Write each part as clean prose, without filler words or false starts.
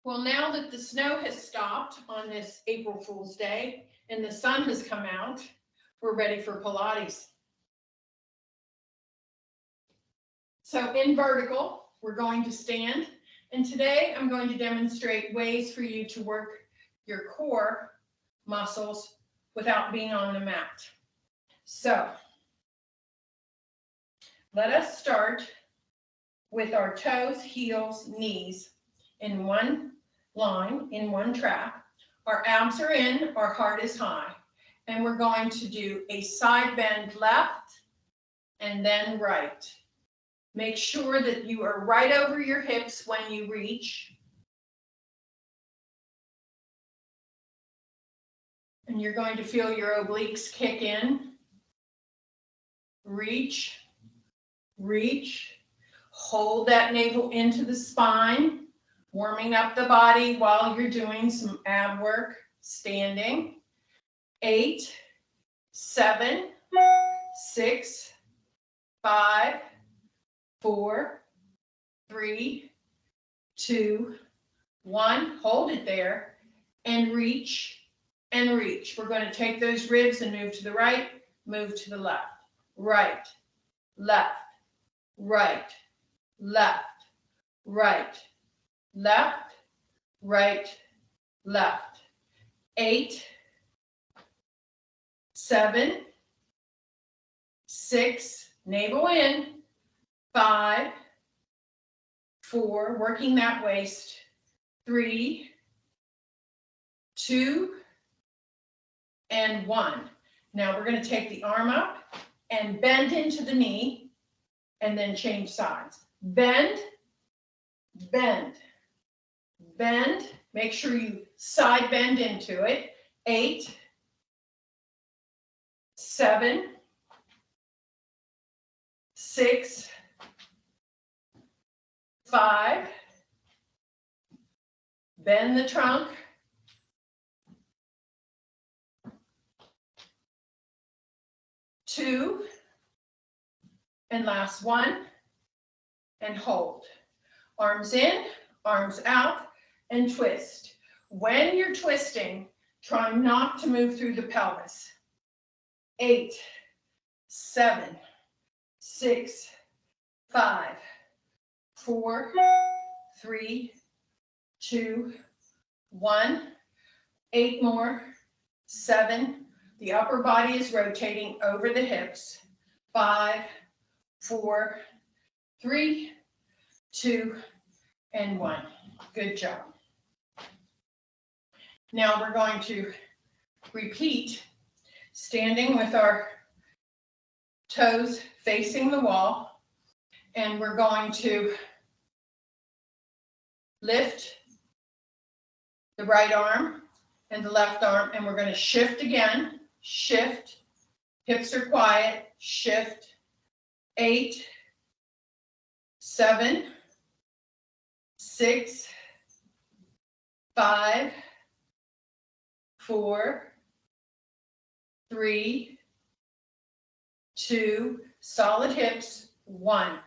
Well, now that the snow has stopped on this April Fool's Day and the sun has come out, we're ready for Pilates. So in vertical, we're going to stand. And today I'm going to demonstrate ways for you to work your core muscles without being on the mat. So let us start with our toes, heels, knees in one line, in one track. Our abs are in, our heart is high. And we're going to do a side bend left and then right. Make sure that you are right over your hips when you reach. And you're going to feel your obliques kick in. Reach, reach. Hold that navel into the spine, warming up the body while you're doing some ab work, standing. 8, 7, 6, 5, 4, 3, 2, 1. Hold it there and reach and reach. We're going to take those ribs and move to the right, move to the left. Right, left, right, left, right, left, right, left. 8, 7, 6, navel in, 5, 4, working that waist, 3, 2, and 1. Now we're going to take the arm up and bend into the knee and then change sides. Bend, bend, bend. Make sure you side bend into it. 8, 7, 6, 5, bend the trunk, 2, and last 1, and hold. Arms in, arms out, and twist. When you're twisting, try not to move through the pelvis. 8, 7, 6, 5, 4, 3, 2, 1. 8 more. 7. The upper body is rotating over the hips. 5, 4, 3, 2, and 1. Good job. Now we're going to repeat standing with our toes facing the wall, and we're going to lift the right arm and the left arm, and we're going to shift again. Shift. Hips are quiet. Shift. 8, 7, 6, 5, 4, 3, 2, solid hips, 1.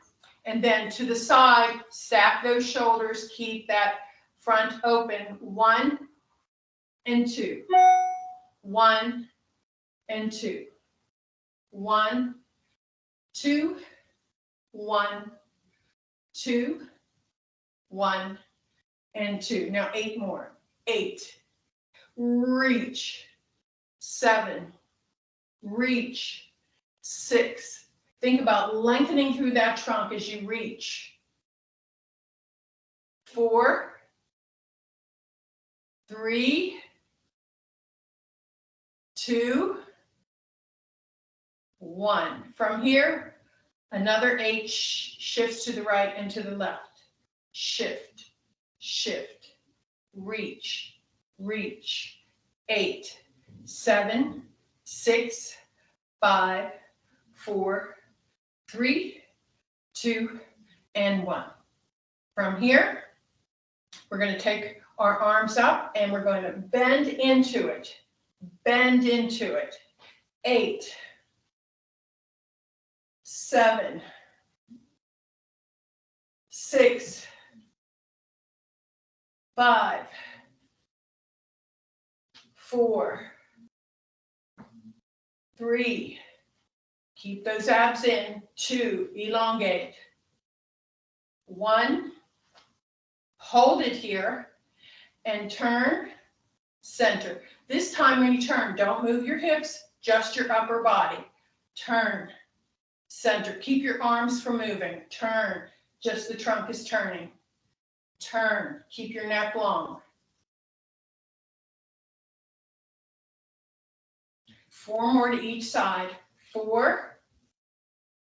And then to the side, stack those shoulders, keep that front open. 1 and 2. 1 and 2. 1, 2, 1, 2, 1, and 2. Now 8 more. 8. Reach. 7. Reach. 6. Think about lengthening through that trunk as you reach. 4, 3, 2, 1. From here, another 8 shifts to the right and to the left. Shift, shift, reach, reach. 8, 7, 6, 5, 4, 3, 2, and 1. From here, we're going to take our arms up and we're going to bend into it. Bend into it. 8, 7, 6, 5, 4, 3, keep those abs in, 2, elongate, 1, hold it here, and turn, center. This time when you turn, don't move your hips, just your upper body. Turn, center. Keep your arms from moving. Turn, just the trunk is turning. Turn, keep your neck long. 4 more to each side. 4,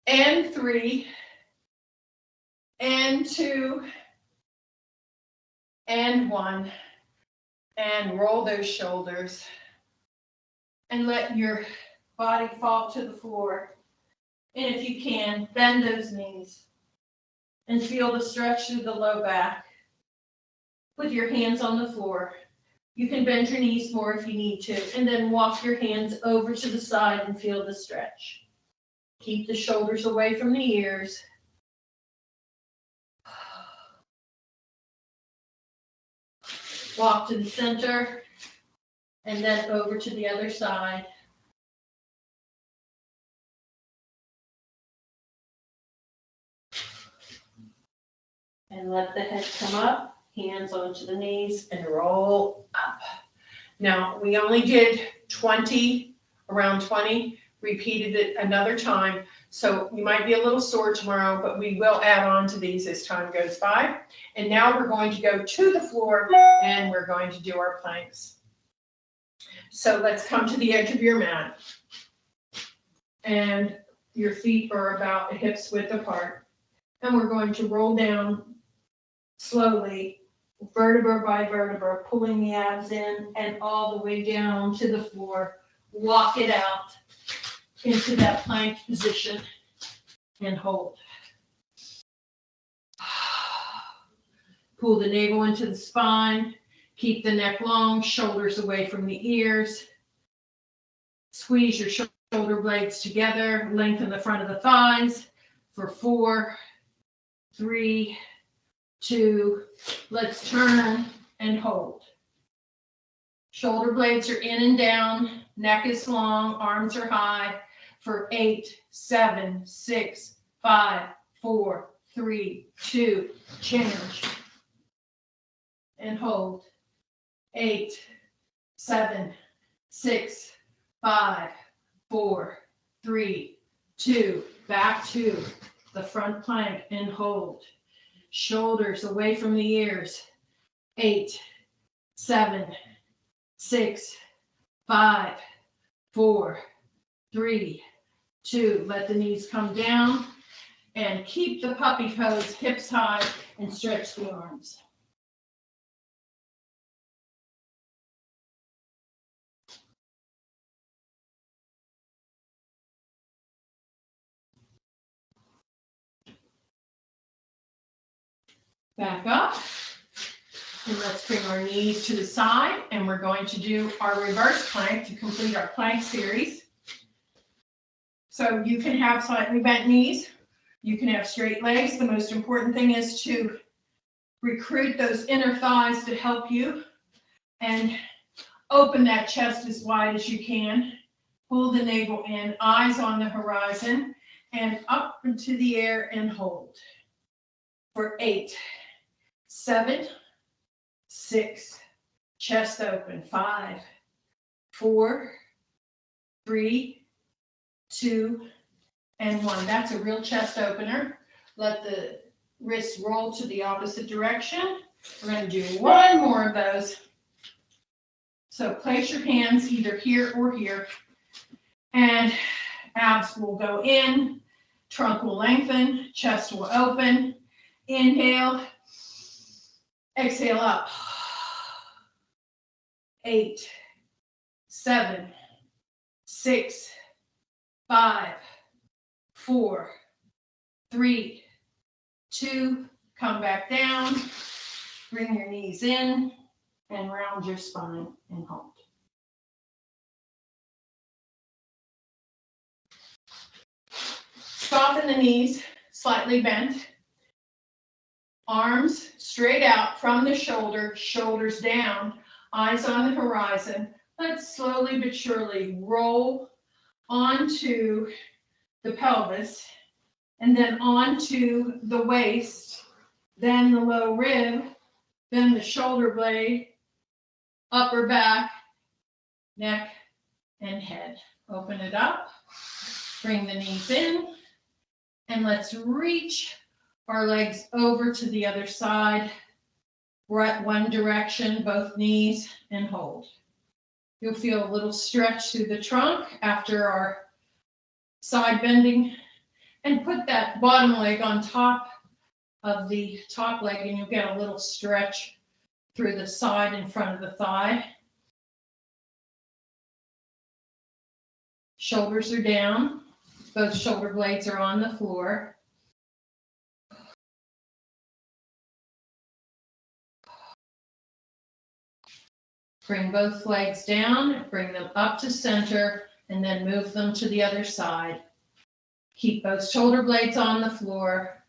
and 3, and 2, and 1, and roll those shoulders, and let your body fall to the floor. And if you can, bend those knees, and feel the stretch through the low back. With your hands on the floor. You can bend your knees more if you need to, and then walk your hands over to the side and feel the stretch. Keep the shoulders away from the ears. Walk to the center, and then over to the other side. And let the head come up, hands onto the knees, and roll up. Now, we only did 20, around 20, repeated it another time. So you might be a little sore tomorrow, but we will add on to these as time goes by. And now we're going to go to the floor, and we're going to do our planks. So let's come to the edge of your mat. And your feet are about hips width apart. And we're going to roll down slowly, vertebra by vertebra, pulling the abs in and all the way down to the floor. Walk it out into that plank position and hold. Pull the navel into the spine. Keep the neck long, shoulders away from the ears. Squeeze your shoulder blades together. Lengthen the front of the thighs for 4, 3, 2, let's turn and hold. Shoulder blades are in and down, neck is long, arms are high for 8, 7, 6, 5, 4, 3, 2, change. And hold. 8, 7, 6, 5, 4, 3, 2, back to the front plank and hold. Shoulders away from the ears. 8, 7, 6, 5, 4, 3, 2. Let the knees come down and keep the puppy pose, hips high, and stretch the arms. Back up. And let's bring our knees to the side, and we're going to do our reverse plank to complete our plank series. So you can have slightly bent knees. You can have straight legs. The most important thing is to recruit those inner thighs to help you and open that chest as wide as you can. Pull the navel in, eyes on the horizon, and up into the air and hold. For 8, 7, 6, chest open, 5, 4, 3, 2, and 1. That's a real chest opener. Let the wrists roll to the opposite direction. We're going to do 1 more of those. So place your hands either here or here, and abs will go in, trunk will lengthen, chest will open. Inhale, exhale up. 8, 7, 6, 5, 4, 3, 2, come back down, bring your knees in, and round your spine and hold. Soften the knees, slightly bent. Arms straight out from the shoulder, shoulders down, eyes on the horizon. Let's slowly but surely roll onto the pelvis and then onto the waist, then the low rib, then the shoulder blade, upper back, neck, and head. Open it up, bring the knees in, and let's reach our legs over to the other side. We're at one direction, both knees, and hold. You'll feel a little stretch through the trunk after our side bending. And put that bottom leg on top of the top leg, and you'll get a little stretch through the side in front of the thigh. Shoulders are down. Both shoulder blades are on the floor. Bring both legs down, bring them up to center, and then move them to the other side. Keep both shoulder blades on the floor.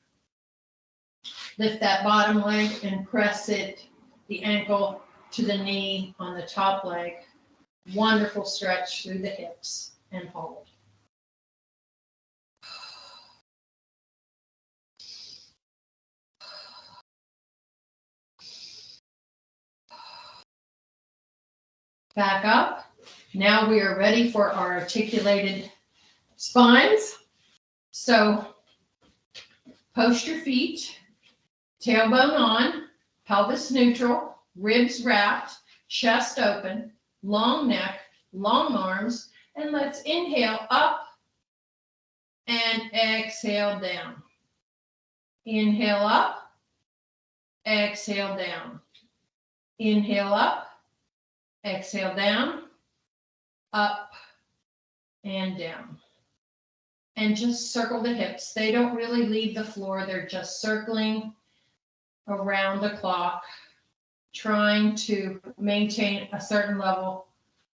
Lift that bottom leg and press it, the ankle to the knee on the top leg. Wonderful stretch through the hips and hold. Back up. Now we are ready for our articulated spines. So post your feet, tailbone on, pelvis neutral, ribs wrapped, chest open, long neck, long arms, and let's inhale up and exhale down. Inhale up, exhale down. Inhale up, exhale down, up and down. And just circle the hips. They don't really leave the floor. They're just circling around the clock, trying to maintain a certain level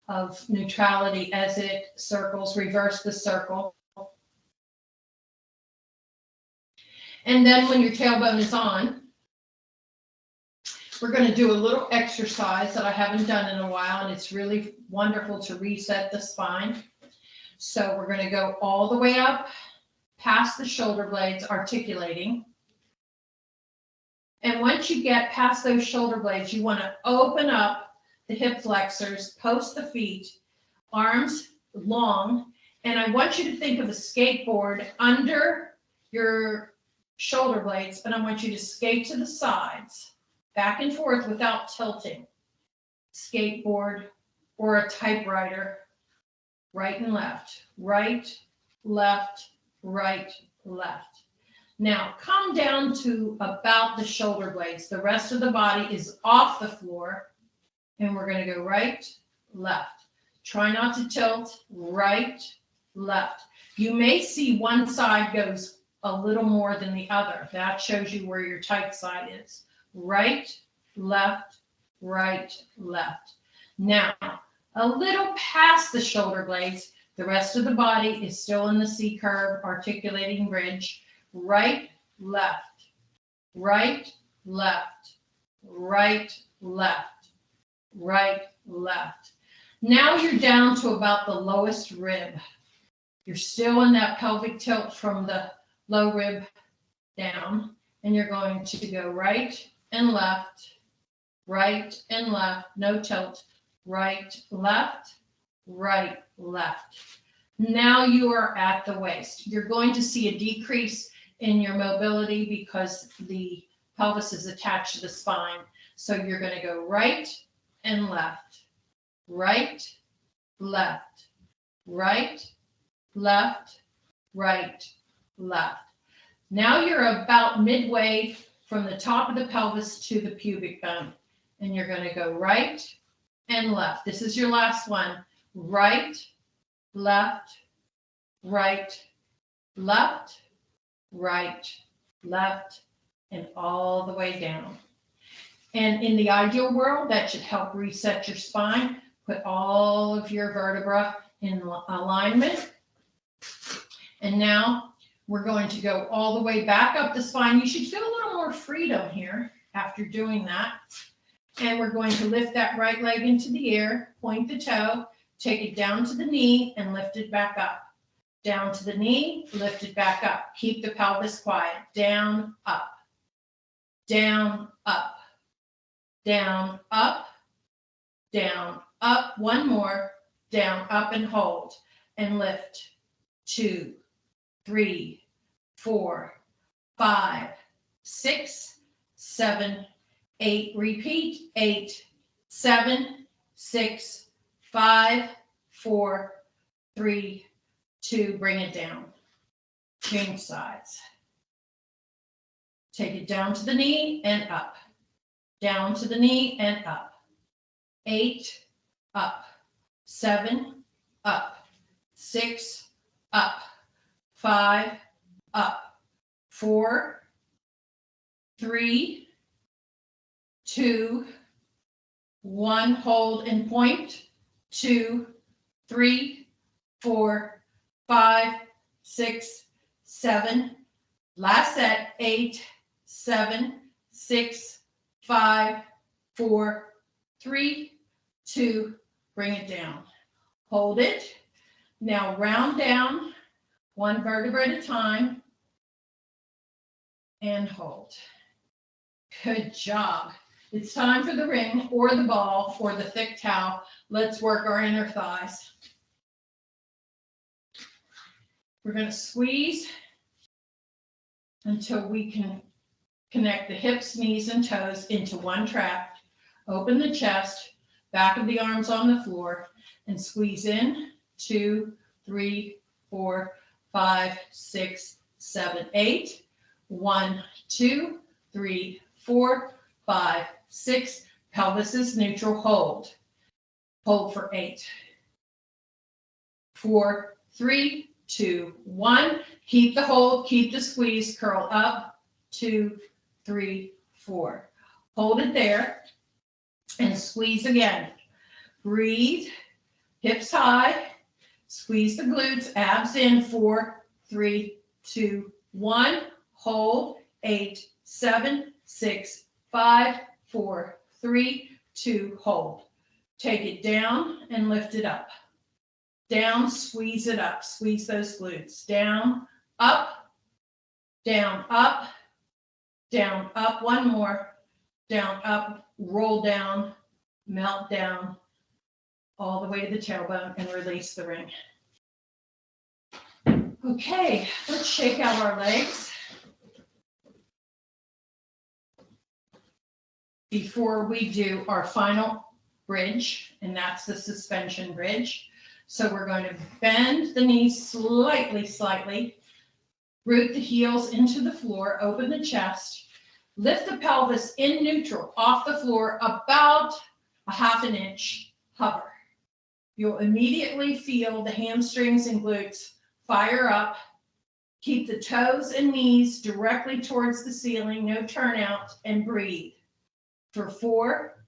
of neutrality as it circles. Reverse the circle. And then when your tailbone is on, we're going to do a little exercise that I haven't done in a while, and it's really wonderful to reset the spine. So we're going to go all the way up past the shoulder blades, articulating. And once you get past those shoulder blades, you want to open up the hip flexors, post the feet, arms long. And I want you to think of a skateboard under your shoulder blades, and I want you to skate to the sides, back and forth without tilting. Skateboard or a typewriter. Right and left, right, left, right, left. Now come down to about the shoulder blades. The rest of the body is off the floor, and we're going to go right, left. Try not to tilt, right, left. You may see one side goes a little more than the other. That shows you where your tight side is. Right, left, right, left. Now, a little past the shoulder blades, the rest of the body is still in the C curve, articulating bridge. Right, left, right, left, right, left, right, left. Now you're down to about the lowest rib. You're still in that pelvic tilt from the low rib down, and you're going to go right and left, no tilt. Right, left, right, left. Now you are at the waist. You're going to see a decrease in your mobility because the pelvis is attached to the spine. So you're going to go right and left, right, left, right, left, right, left. Now you're about midway from the top of the pelvis to the pubic bone, and you're going to go right and left. This is your last one. Right, left, right, left, right, left, and all the way down. And in the ideal world, that should help reset your spine, put all of your vertebrae in alignment. And now We're going to go all the way back up the spine. You should feel a little more freedom here after doing that. And we're going to lift that right leg into the air, point the toe, take it down to the knee and lift it back up. Down to the knee, lift it back up. Keep the pelvis quiet. Down, up, down, up, down, up, down, up. One more. Down, up, and hold. And lift. 2, 3, 4, 5, 6, 7, 8. Repeat. 8, 7, 6, 5, 4, 3, 2. Bring it down. Change sides. Take it down to the knee and up. Down to the knee and up. 8, up. 7, up. 6, up. 5, up. 4, 3, 2, 1. Hold and point. 2, 3, 4, 5, 6, 7. Last set. 8, 7, 6, 5, 4, 3, 2. Bring it down. Hold it. Now round down, one vertebra at a time, and hold. Good job. It's time for the ring or the ball or the thick towel. Let's work our inner thighs. We're going to squeeze until we can connect the hips, knees, and toes into one trap. Open the chest, back of the arms on the floor, and squeeze in. 2, 3, 4, 5, 6, 7, 8. 1, 2, 3, 4, 5, 6. Pelvis is neutral. Hold. Hold for 8. 4, 3, 2, 1. Keep the hold. Keep the squeeze. Curl up. 2, 3, 4. Hold it there and squeeze again. Breathe. Hips high. Squeeze the glutes. Abs in. 4, 3, 2, 1. Hold. 8, 7, 6, 5, 4, 3, 2. Hold. Take it down and lift it up. Down, squeeze it up. Squeeze those glutes. Down, up, down, up, down, up. One more. Down, up, roll down, melt down, all the way to the tailbone, and release the ring. Okay, let's shake out our legs. Before we do our final bridge, and that's the suspension bridge. So we're going to bend the knees slightly, root the heels into the floor, open the chest, lift the pelvis in neutral off the floor about a ½ inch, hover. You'll immediately feel the hamstrings and glutes fire up. Keep the toes and knees directly towards the ceiling, no turnout, and breathe. For 4,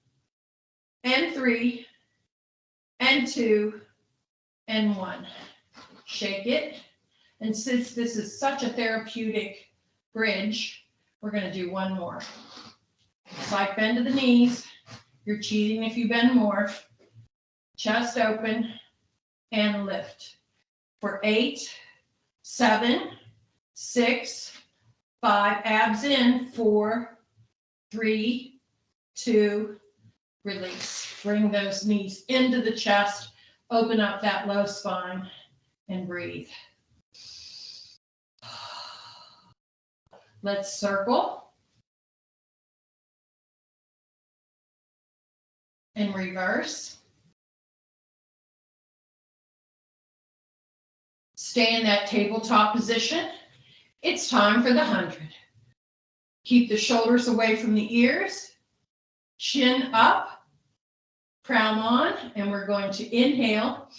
and 3, and 2, and 1. Shake it. And since this is such a therapeutic bridge, we're going to do one more. Slight bend to the knees. You're cheating if you bend more. Chest open and lift. For 8, 7, 6, 5. Abs in. 4, 3, 2. Release. Bring those knees into the chest. Open up that low spine and breathe. Let's circle and reverse. Stay in that tabletop position. It's time for the 100. Keep the shoulders away from the ears, chin up, crown on, and we're going to inhale.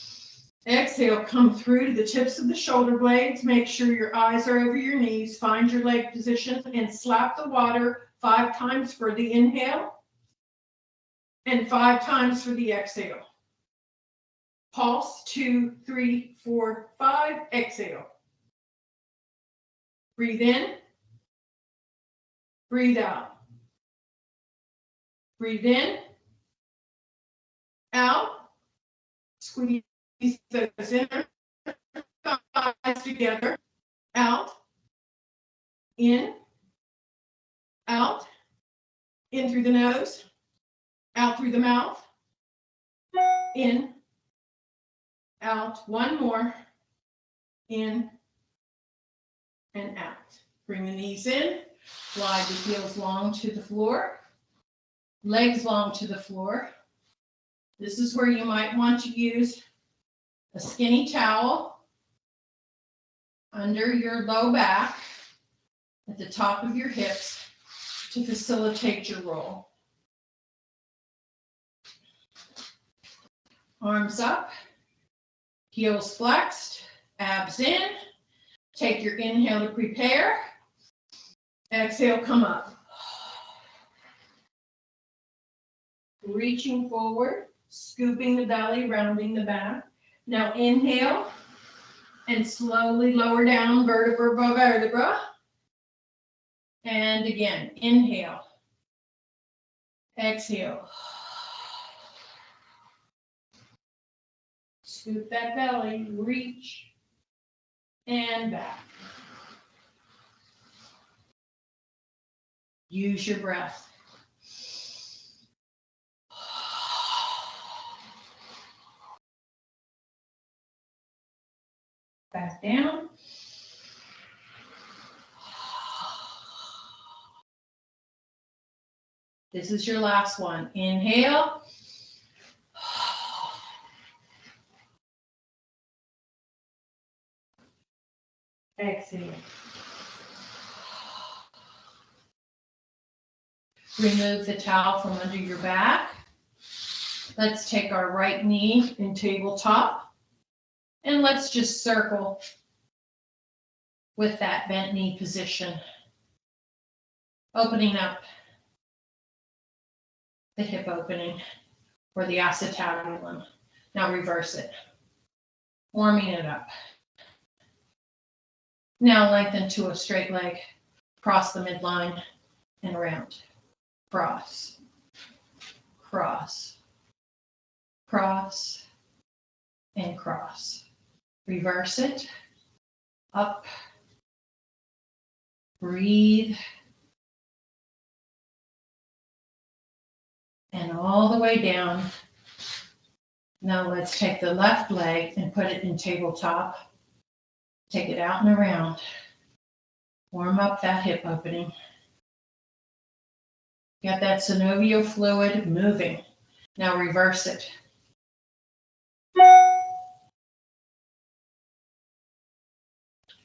Exhale, come through to the tips of the shoulder blades. Make sure your eyes are over your knees. Find your leg position and slap the water 5 times for the inhale and 5 times for the exhale. Pulse, 2, 3, 4, 5. Exhale. Breathe in. Breathe out. Breathe in. Out. Squeeze those inner thighs together. Out. In. Out. In through the nose. Out through the mouth. In. Out. One more. In and out. Bring the knees in. Slide the heels long to the floor. Legs long to the floor. This is where you might want to use a skinny towel under your low back at the top of your hips to facilitate your roll. Arms up, heels flexed, abs in. Take your inhale to prepare. Exhale, come up. Reaching forward, scooping the belly, rounding the back. Now inhale and slowly lower down vertebra above vertebra. And again, inhale. Exhale. Scoop that belly, reach, and back. Use your breath. Back down. This is your last one. Inhale. Exhale. Remove the towel from under your back. Let's take our right knee in tabletop and let's just circle with that bent knee position, opening up the hip opening or the acetabulum. Now reverse it, warming it up. Now lengthen to a straight leg, cross the midline and round. Cross, cross, cross, and cross. Reverse it, up, breathe, and all the way down. Now let's take the left leg and put it in tabletop. Take it out and around. Warm up that hip opening. Get that synovial fluid moving. Now reverse it.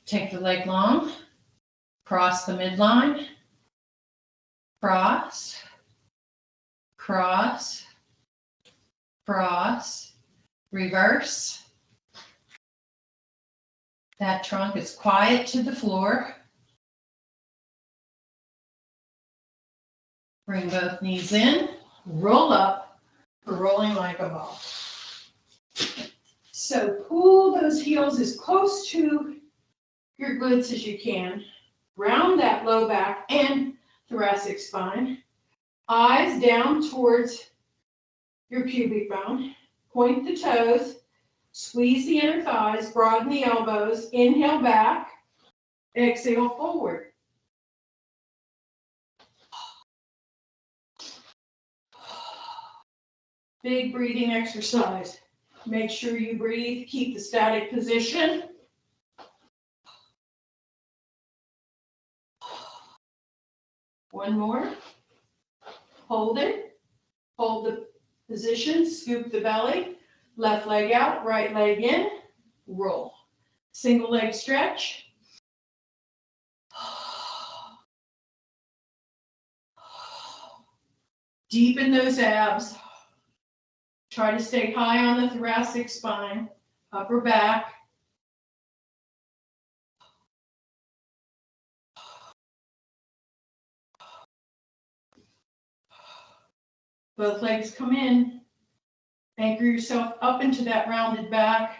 Take the leg long, cross the midline, cross, cross, cross, reverse. That trunk is quiet to the floor. Bring both knees in, roll up for rolling like a ball. So pull those heels as close to your glutes as you can. Round that low back and thoracic spine. Eyes down towards your pubic bone. Point the toes. Squeeze the inner thighs. Broaden the elbows. Inhale back. Exhale forward. Big breathing exercise. Make sure you breathe. Keep the static position. One more. Hold it. Hold the position. Scoop the belly. Left leg out. Right leg in. Roll. Single leg stretch. Deepen those abs. Try to stay high on the thoracic spine, upper back. Both legs come in. Anchor yourself up into that rounded back,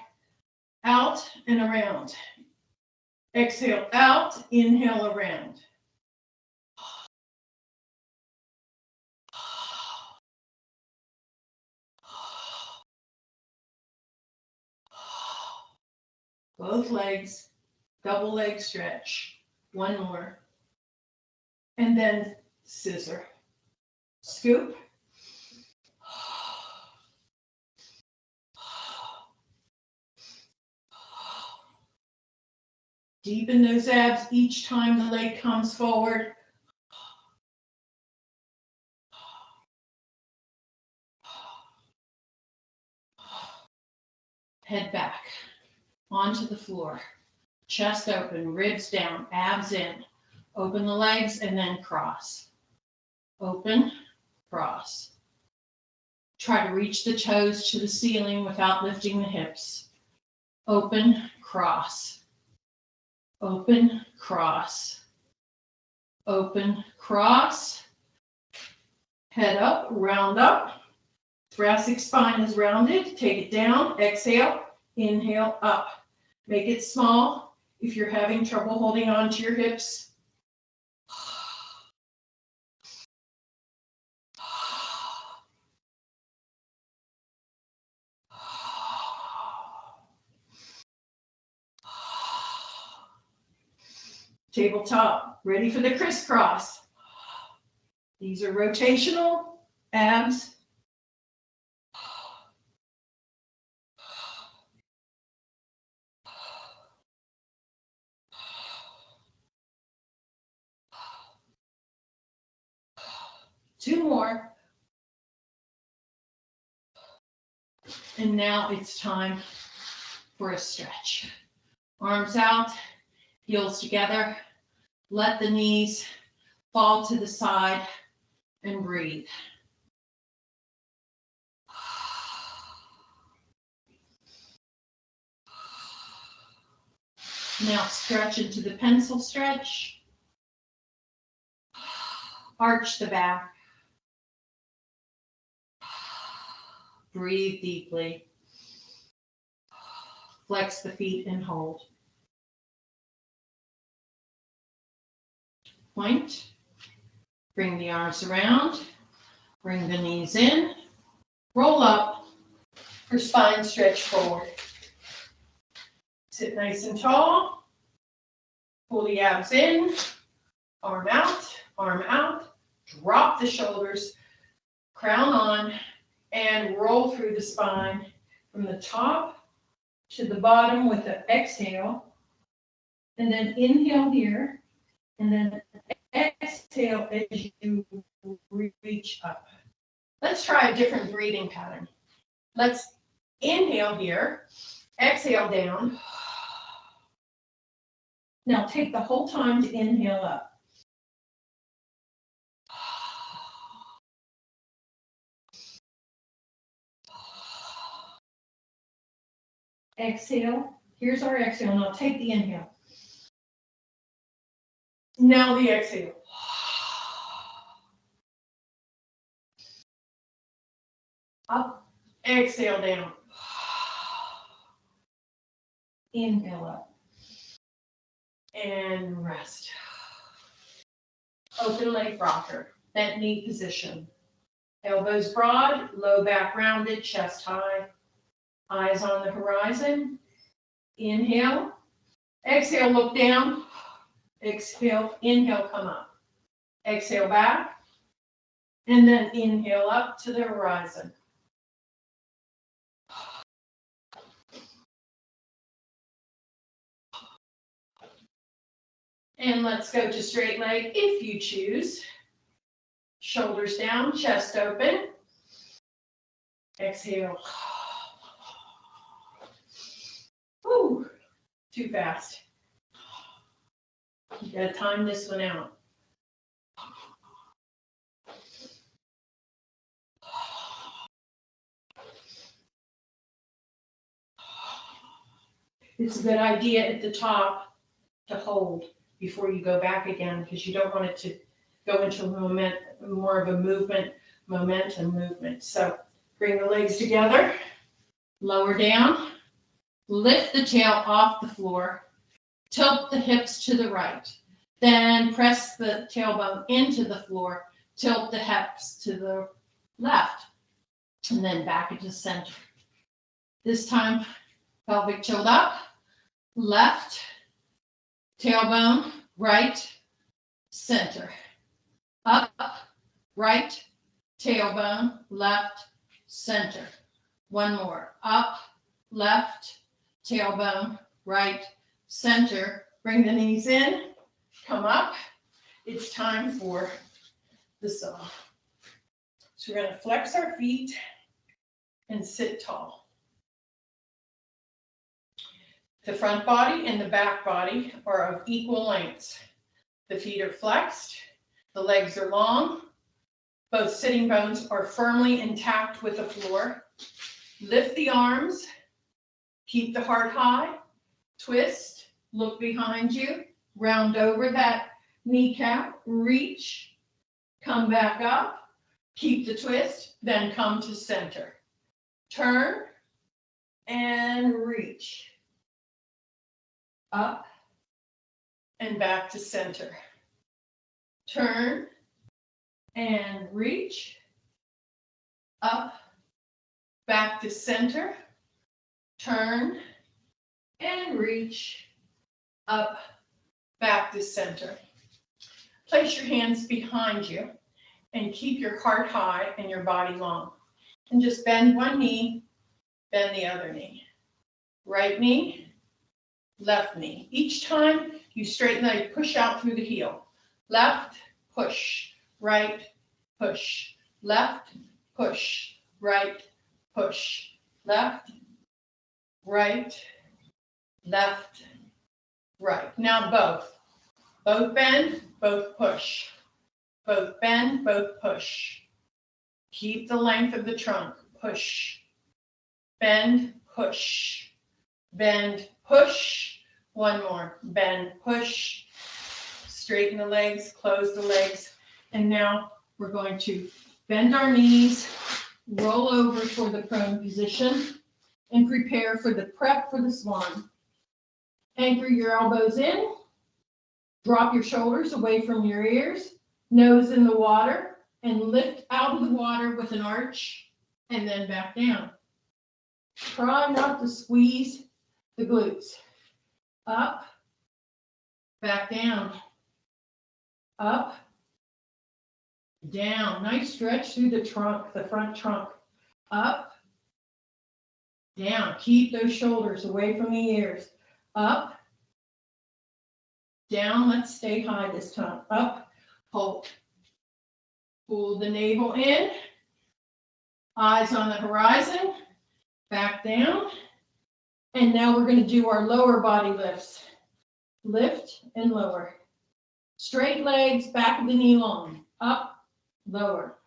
out and around. Exhale out, inhale around. Both legs, double leg stretch. One more. And then scissor. Scoop. Deepen those abs each time the leg comes forward. Head back onto the floor. Chest open, ribs down, abs in. Open the legs and then cross. Open, cross. Try to reach the toes to the ceiling without lifting the hips. Open, cross. Open, cross. Open, cross. Head up, round up. Thoracic spine is rounded. Take it down. Exhale, inhale, up. Make it small. If you're having trouble holding on to your hips, tabletop, ready for the crisscross. These are rotational abs. Two more. And now it's time for a stretch. Arms out, heels together. Let the knees fall to the side and breathe. Now stretch into the pencil stretch. Arch the back. Breathe deeply. Flex the feet and hold. Point. Bring the arms around. Bring the knees in. Roll up for spine stretch forward. Sit nice and tall. Pull the abs in. Arm out, arm out. Drop the shoulders. Crown on. And roll through the spine from the top to the bottom with an exhale. And then inhale here. And then exhale as you reach up. Let's try a different breathing pattern. Let's inhale here. Exhale down. Now take the whole time to inhale up. Exhale. Here's our exhale. Now take the inhale. Now the exhale. Up. Exhale down. Inhale up. And rest. Open leg rocker. Bent knee position. Elbows broad, low back rounded, chest high. Eyes on the horizon. Inhale. Exhale, look down. Exhale, inhale, come up. Exhale back. And then inhale up to the horizon. And let's go to straight leg if you choose. Shoulders down, chest open. Exhale. Whew, too fast. You gotta time this one out. It's a good idea at the top to hold before you go back again, because you don't want it to go into more of a momentum movement. So bring the legs together, lower down, lift the tail off the floor, Tilt the hips to the right. Then press the tailbone into the floor. Tilt the hips to the left. And then back into center. This time, pelvic tilt up, left, tailbone, right, center. Up, right, tailbone, left, center. One more. Up, left, tailbone, right, center. Bring the knees in, come up. It's time for the saw. So we're going to flex our feet and sit tall. The front body and the back body are of equal lengths. The feet are flexed, the legs are long, both sitting bones are firmly intact with the floor. Lift the arms, keep the heart high, twist, look behind you, round over that kneecap, reach, come back up, keep the twist, then come to center. Turn and reach. Up and back to center. Turn and reach. Up, back to center. Turn and reach. Up, back to center. Place your hands behind you and keep your heart high and your body long. And just bend one knee, bend the other knee. Right knee, left knee. Each time you straighten the leg, push out through the heel. Left, push, right, push, left, push, right, push, left, right, left, right. Now both. Both bend, both push. Both bend, both push. Keep the length of the trunk. Push, bend, push, bend, push. One more. Bend, push. Straighten the legs, close the legs. And now we're going to bend our knees, roll over for the prone position, and prepare for the prep for the swan. Anchor your elbows in. Drop your shoulders away from your ears, nose in the water, and lift out of the water with an arch, and then back down. Try not to squeeze the glutes. Up, back down. Up, down. Nice stretch through the trunk, the front trunk. Up, down. Keep those shoulders away from the ears. Up, down. Let's stay high this time. Up, hold. Pull the navel in. Eyes on the horizon. Back down. And now we're going to do our lower body lifts. Lift and lower. Straight legs, back of the knee long. Up, lower.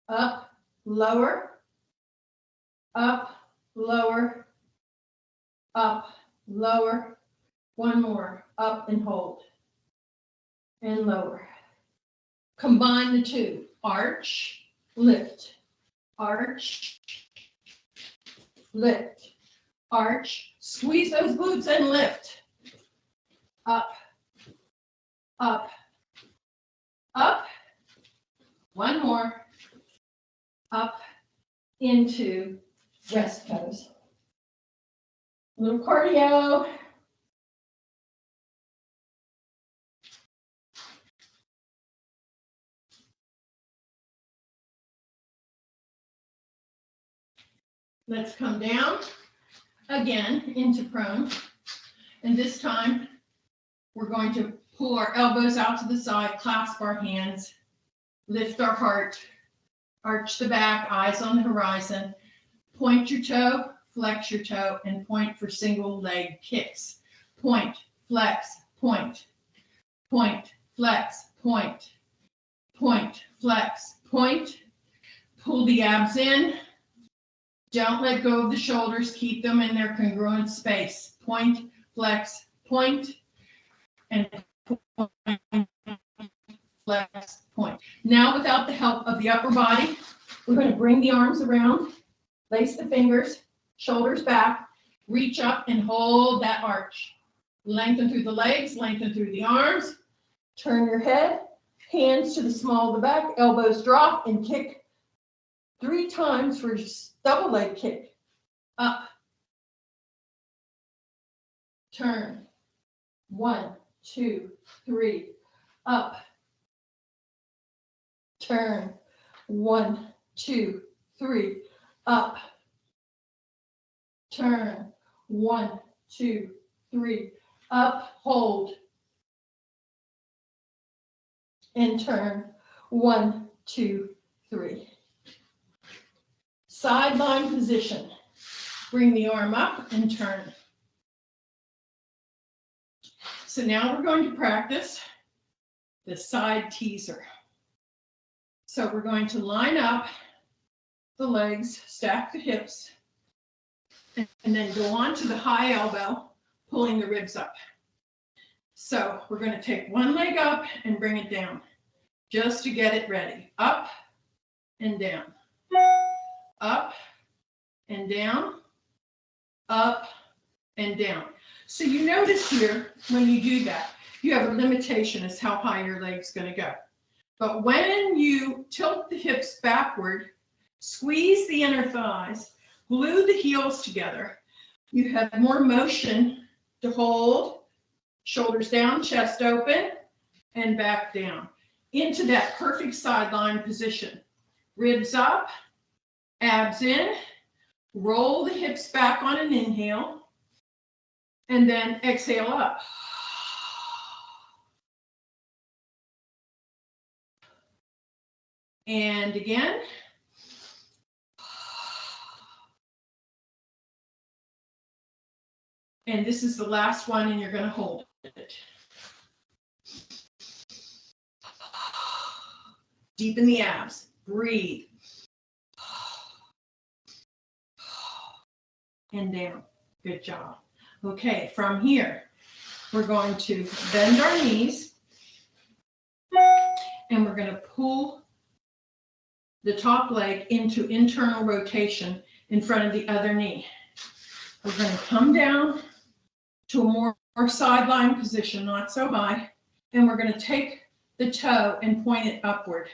Up, lower. Up, lower. Up, lower. One more. Up and hold. And lower. Combine the two. Arch, lift. Arch, lift. Arch. Squeeze those glutes and lift. Up, up, up. One more. Up into rest pose. A little cardio. Let's come down again into prone. And this time we're going to pull our elbows out to the side, clasp our hands, lift our heart, arch the back, eyes on the horizon, point your toe, flex your toe, and point for single leg kicks. Point, flex, point, point, flex, point, point, flex, point. Pull the abs in. Don't let go of the shoulders. Keep them in their congruent space. Point, flex, point, and point, flex, point. Now, without the help of the upper body, we're going to bring the arms around, lace the fingers, shoulders back, reach up and hold that arch. Lengthen through the legs, lengthen through the arms. Turn your head, hands to the small of the back, elbows drop, and kick 3 times for double leg kick. Up. Turn. 1, 2, 3. Up. Turn. 1, 2, 3. Up. Turn. 1, 2, 3. Up. Hold. And turn. 1, 2, 3. Sideline position. Bring the arm up and turn. So now we're going to practice the side teaser. So we're going to line up the legs, stack the hips, and then go on to the high elbow, pulling the ribs up. So we're going to take one leg up and bring it down, just to get it ready. Up and down. Up and down. Up and down. So you notice here, when you do that, you have a limitation as how high your leg's going to go. But when you tilt the hips backward, squeeze the inner thighs, glue the heels together, you have more motion to hold, shoulders down, chest open, and back down into that perfect sideline position. Ribs up, abs in, roll the hips back on an inhale, and then exhale up. And again. And this is the last one, and you're going to hold it. Deepen the abs. Breathe. And down. Good job. Okay, from here, we're going to bend our knees, and we're going to pull the top leg into internal rotation in front of the other knee. We're going to come down to a more sideline position, not so high, and we're going to take the toe and point it upward.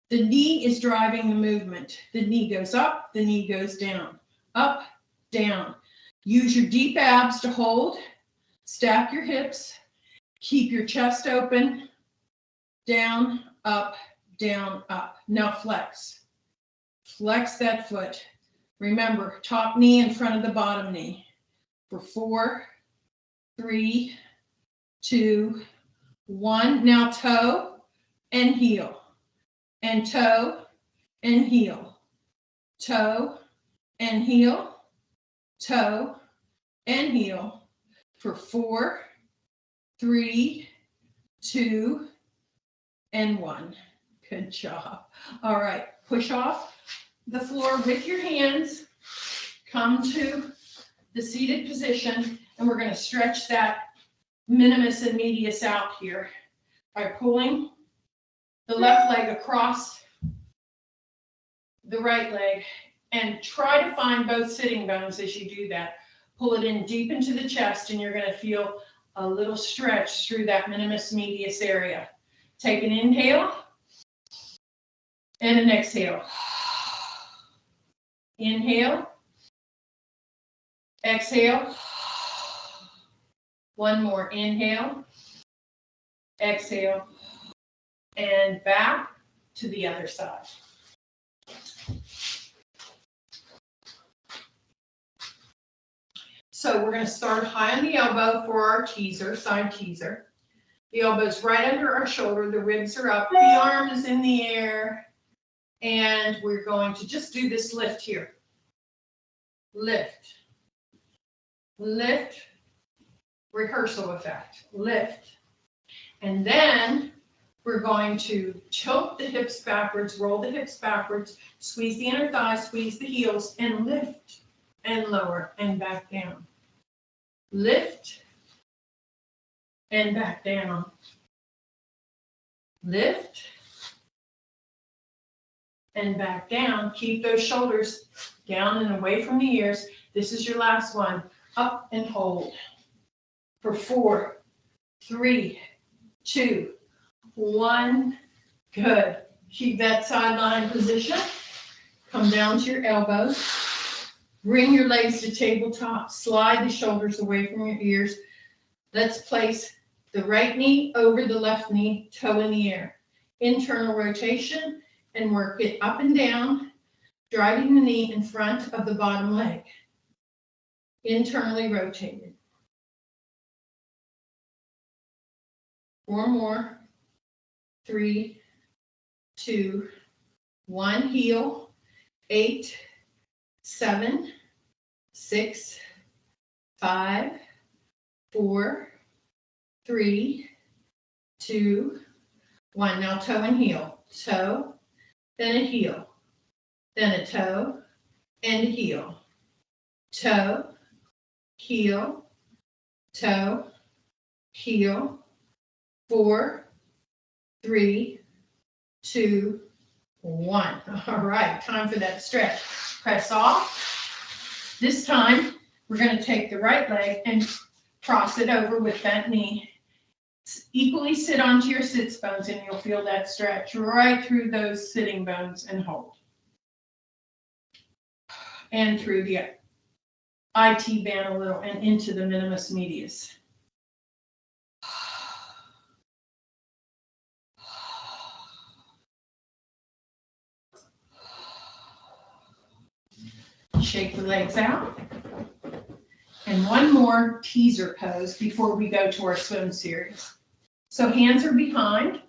The knee is driving the movement. The knee goes up, the knee goes down, up, down. Use your deep abs to hold, stack your hips, keep your chest open, down, up, down, up. Now flex. Flex that foot. Remember, top knee in front of the bottom knee. For 4, 3, 2, 1. Now toe and heel, and toe and heel, toe and heel, toe and heel. For 4, 3, 2, and 1. Good job. All right, push off the floor with your hands. Come to the seated position, and we're going to stretch that minimus and medius out here by pulling the left leg across the right leg, and try to find both sitting bones as you do that. Pull it in deep into the chest, and you're going to feel a little stretch through that minimus medius area. Take an inhale and an exhale. Inhale. Exhale. One more. Inhale. Exhale. And back to the other side. So we're going to start high on the elbow for our teaser, side teaser. The elbow's right under our shoulder. The ribs are up. The arm is in the air. And we're going to just do this lift here. Lift. Lift. Rehearsal effect. Lift. And then we're going to tilt the hips backwards, roll the hips backwards, squeeze the inner thighs, squeeze the heels, and lift and lower and back down. Lift and back down. Lift and back down. Keep those shoulders down and away from the ears. This is your last one. Up and hold. for 4, 3, 2, 1. Good. Keep that sideline position. Come down to your elbows. Bring your legs to tabletop. Slide the shoulders away from your ears. Let's place the right knee over the left knee, toe in the air. Internal rotation, and work it up and down, driving the knee in front of the bottom leg. Internally rotated. 4 more. 3, 2, 1. Heel. 8, 7, 6, 5, 4, 3, 2, 1. Now toe and heel. Toe, then a heel, then a toe and a heel. Toe, heel, toe, heel. 4, 3, 2, 1. All right, time for that stretch. Press off. This time, we're going to take the right leg and cross it over with that knee. Equally sit onto your sits bones, and you'll feel that stretch right through those sitting bones, and hold. And through the IT band a little and into the minimus medius. Shake the legs out. And one more teaser pose before we go to our swim series. So hands are behind,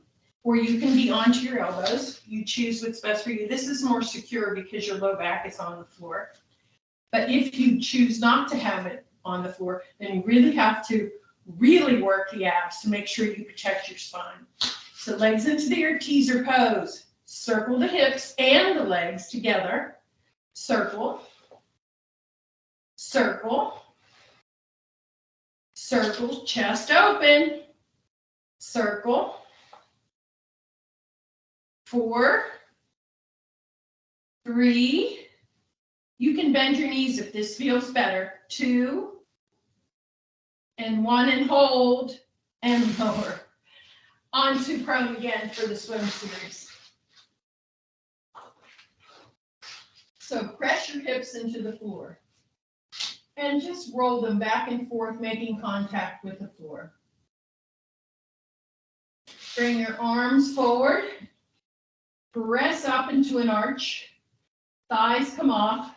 or you can be onto your elbows. You choose what's best for you. This is more secure because your low back is on the floor. But if you choose not to have it on the floor, then you really have to really work the abs to make sure you protect your spine. So legs into the teaser pose. Circle the hips and the legs together. Circle. Circle. Circle, chest open. Circle. 4, 3. You can bend your knees if this feels better. 2, and 1, and hold, and lower. Onto prone again for the swim series. So press your hips into the floor. And just roll them back and forth, making contact with the floor. Bring your arms forward. Press up into an arch. Thighs come off.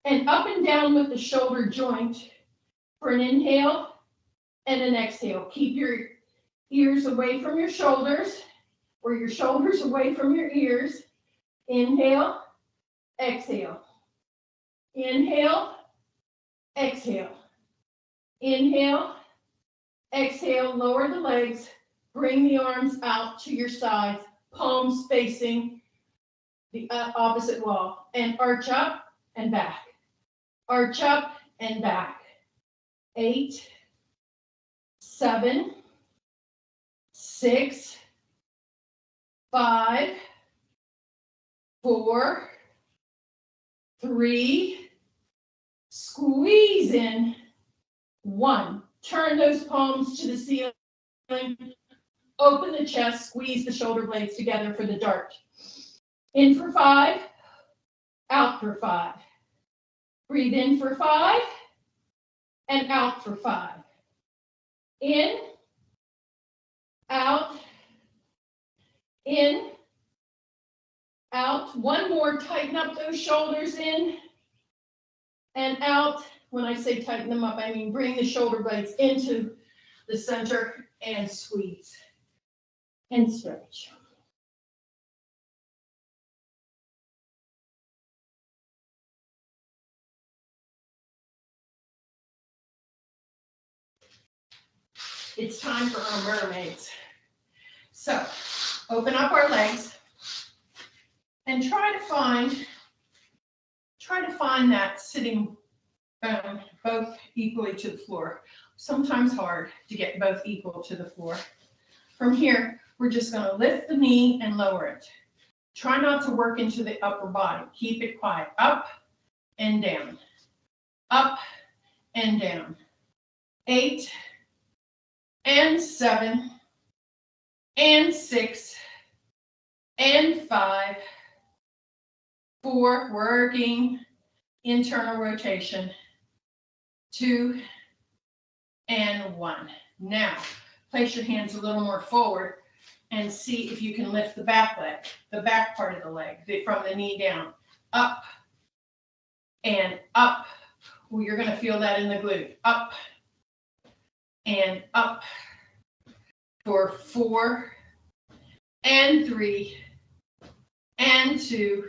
And up and down with the shoulder joint for an inhale and an exhale. Keep your ears away from your shoulders, or your shoulders away from your ears. Inhale, exhale. Inhale, exhale. Inhale, exhale, lower the legs, bring the arms out to your sides, palms facing the opposite wall, and arch up and back. Arch up and back. 8, 7, 6, 5, 4, 3, squeeze in, 1. Turn those palms to the ceiling. Open the chest, squeeze the shoulder blades together for the dart. In for 5, out for 5. Breathe in for 5, and out for 5. In, out, in, out. One more, tighten up those shoulders in, and out. When I say tighten them up, I mean bring the shoulder blades into the center and squeeze and stretch. It's time for our mermaids. So open up our legs and try to find that sitting bone both equally to the floor. Sometimes hard to get both equal to the floor. From here, we're just going to lift the knee and lower it. Try not to work into the upper body. Keep it quiet. Up and down. Up and down. 8, and 7, and 6, and 5, 4, working internal rotation, 2, and 1. Now, place your hands a little more forward and see if you can lift the back leg, the back part of the leg, from the knee down, up and up. Well, you're going to feel that in the glute. Up and up for 4, and 3, and 2.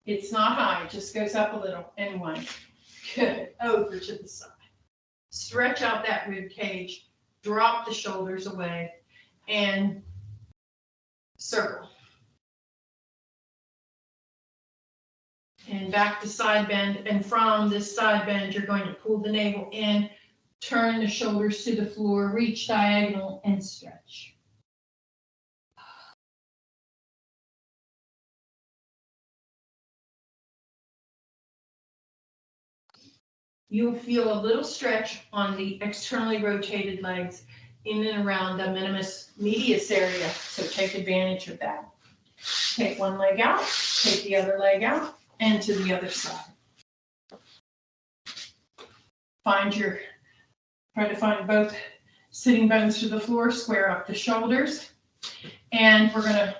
It's not high, it just goes up a little, and 1. Good, over to the side. Stretch out that rib cage, drop the shoulders away, and circle. And back to side bend, and from this side bend, you're going to pull the navel in, turn the shoulders to the floor, reach diagonal, and stretch. You'll feel a little stretch on the externally rotated legs in and around the minimus medius area, so take advantage of that. Take one leg out, take the other leg out, and to the other side. Try to find both sitting bones to the floor, square up the shoulders, and we're going to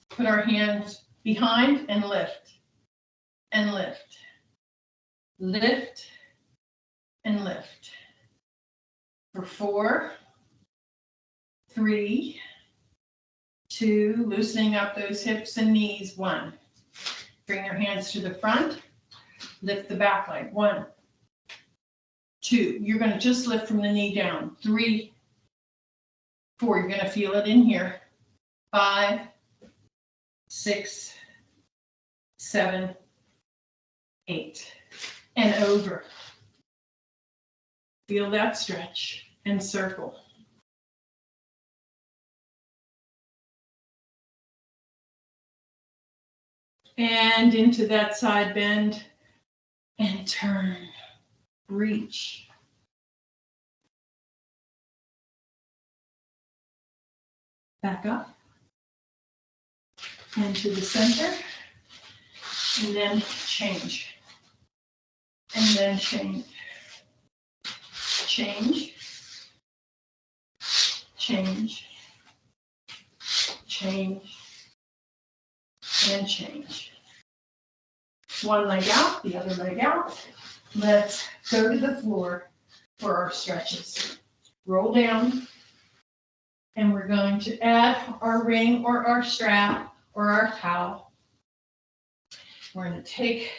put our hands behind and lift, and lift, lift, and lift. For 4, 3, 2, loosening up those hips and knees, 1. Bring your hands to the front, lift the back leg, 1, 2. You're going to just lift from the knee down, 3, 4. You're going to feel it in here, 5, 6, 7, 8, and over. Feel that stretch and circle. And into that side bend and turn, reach. Back up and to the center, and then change, and then change, change, change, change, and change. One leg out, the other leg out. Let's go to the floor for our stretches. Roll down, and we're going to add our ring or our strap or our towel. We're going to take,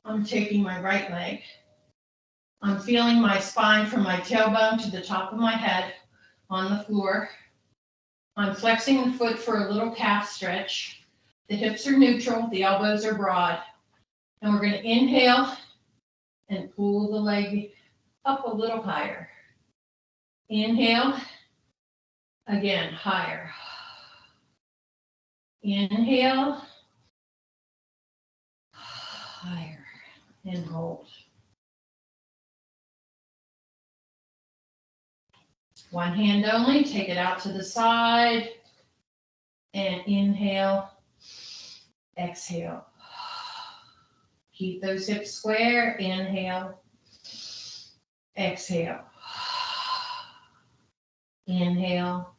I'm taking my right leg. I'm feeling my spine from my tailbone to the top of my head on the floor. I'm flexing the foot for a little calf stretch. The hips are neutral, the elbows are broad. And we're going to inhale and pull the leg up a little higher. Inhale, again, higher. Inhale, higher, and hold. One hand only, take it out to the side, and inhale, exhale. Keep those hips square, inhale, exhale. Inhale,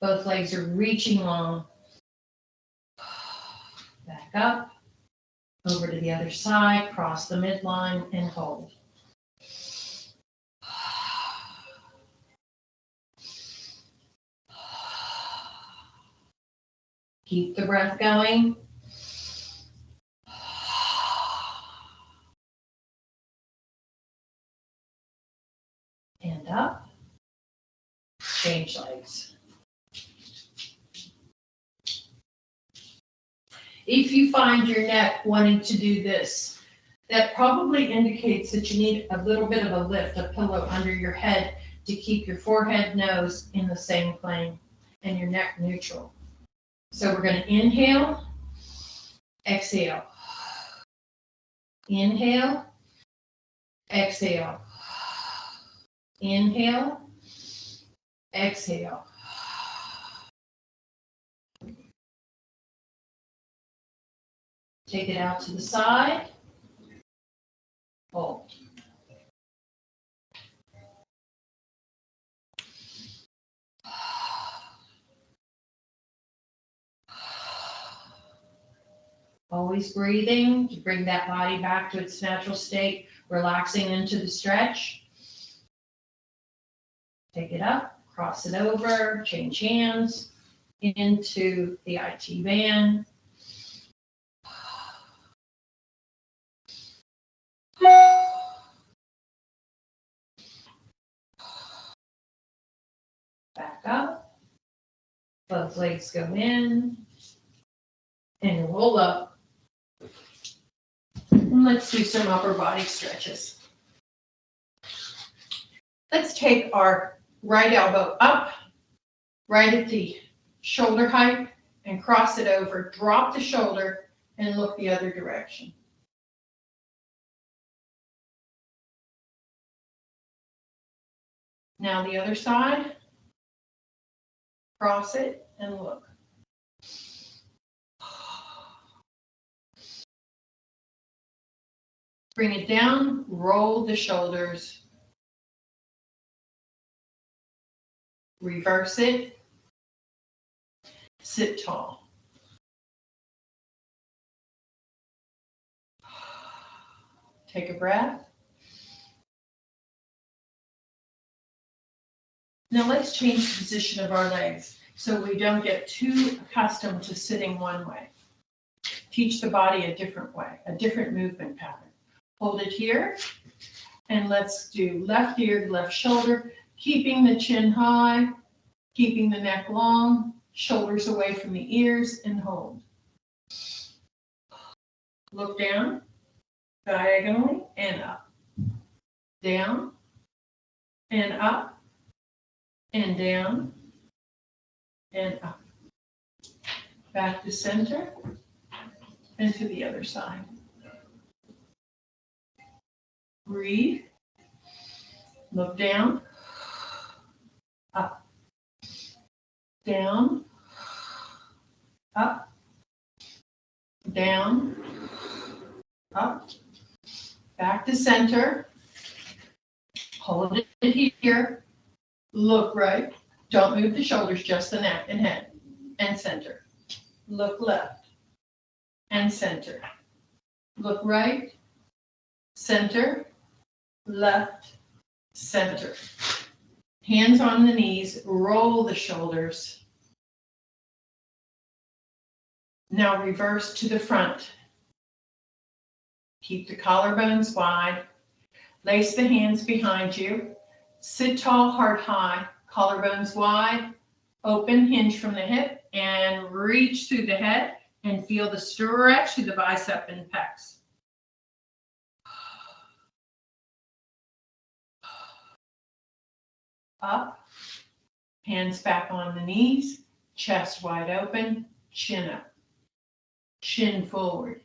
both legs are reaching long. Back up, over to the other side, cross the midline, and hold. Keep the breath going. And up. Change legs. If you find your neck wanting to do this, that probably indicates that you need a little bit of a lift, a pillow under your head to keep your forehead, nose in the same plane and your neck neutral. So we're going to inhale, exhale. Inhale, exhale. Inhale, exhale. Take it out to the side. Hold. Always breathing to bring that body back to its natural state, relaxing into the stretch. Take it up, cross it over, change hands into the IT band. Back up. Both legs go in and roll up. And let's do some upper body stretches. Let's take our right elbow up, right at the shoulder height, and cross it over. Drop the shoulder and look the other direction. Now the other side. Cross it and look. Bring it down, roll the shoulders. Reverse it. Sit tall. Take a breath. Now let's change the position of our legs so we don't get too accustomed to sitting one way. Teach the body a different way, a different movement pattern. Hold it here, and let's do left ear to left shoulder, keeping the chin high, keeping the neck long, shoulders away from the ears, and hold. Look down, diagonally, and up. Down, and up, and down, and up. Back to center, and to the other side. Breathe. Look down, up, down, up, down, up, back to center. Hold it here. Look right. Don't move the shoulders, just the neck and head. And center. Look left. And center. Look right. Center. Left. Center. Hands on the knees. Roll the shoulders. Now reverse to the front. Keep the collarbones wide. Lace the hands behind you. Sit tall, heart high, collarbones wide, open, hinge from the hip, and reach through the head and feel the stretch through the bicep and pecs. Up, hands back on the knees, chest wide open, chin up, chin forward,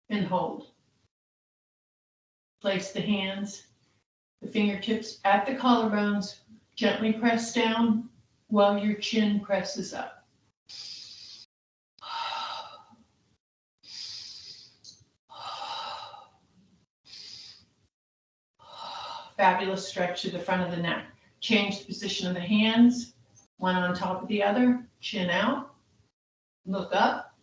and hold. Place the hands, the fingertips at the collarbones, gently press down while your chin presses up. Fabulous stretch to the front of the neck. Change the position of the hands, one on top of the other, chin out, look up.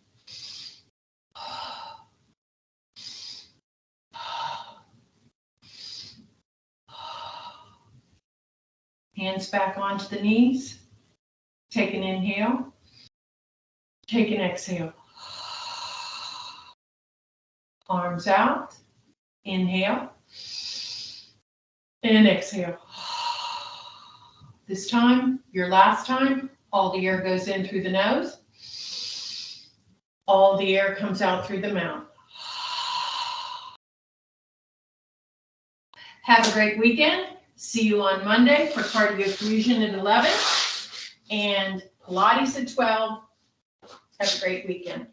Hands back onto the knees. Take an inhale. Take an exhale. Arms out. Inhale. And exhale. This time, your last time, all the air goes in through the nose. All the air comes out through the mouth. Have a great weekend. See you on Monday for cardio fusion at 11 and Pilates at 12. Have a great weekend.